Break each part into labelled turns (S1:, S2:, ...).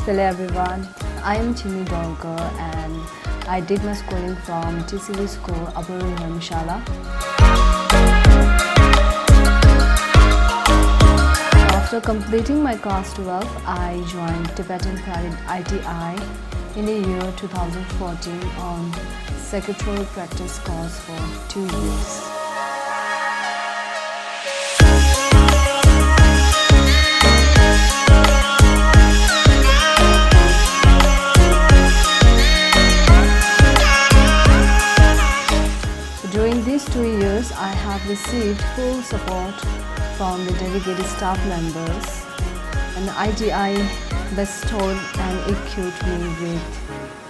S1: Hello everyone, I am CHEMI DOLKAR and I did my schooling from TCV School, Aburi Dharmashala. After completing my class 12, I joined Tibetan Private ITI in the year 2014 on Secretarial Practice course for 2 years. During these 2 years, I have received full support from the dedicated staff members, and ITI bestowed and equipped me with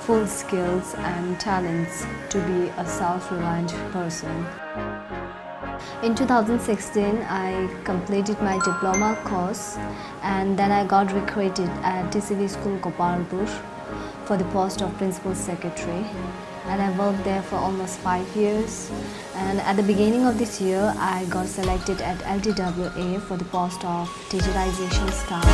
S1: full skills and talents to be a self-reliant person. In 2016, I completed my diploma course and then I got recruited at TCV School, Gopalpur for the post of Principal Secretary. And I worked there for almost 5 years. And at the beginning of this year, I got selected at LTWA for the post of Digitization staff.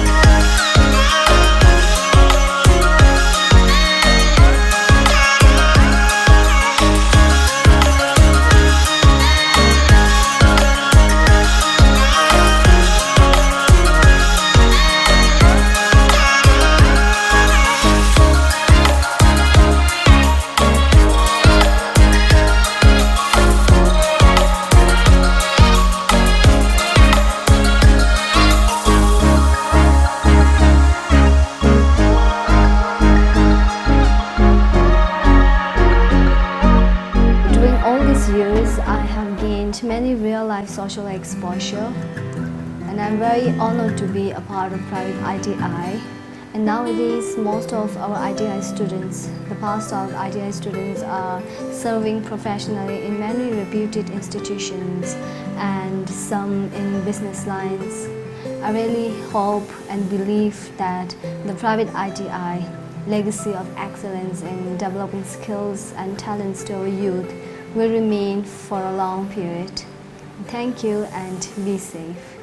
S1: I have gained many real-life social exposure, and I'm very honored to be a part of Private ITI. And nowadays, most of our ITI students, the past of ITI students, are serving professionally in many reputed institutions and some in business lines. I really hope and believe that the Private ITI legacy of excellence in developing skills and talents to our youth will remain for a long period. Thank you and be safe.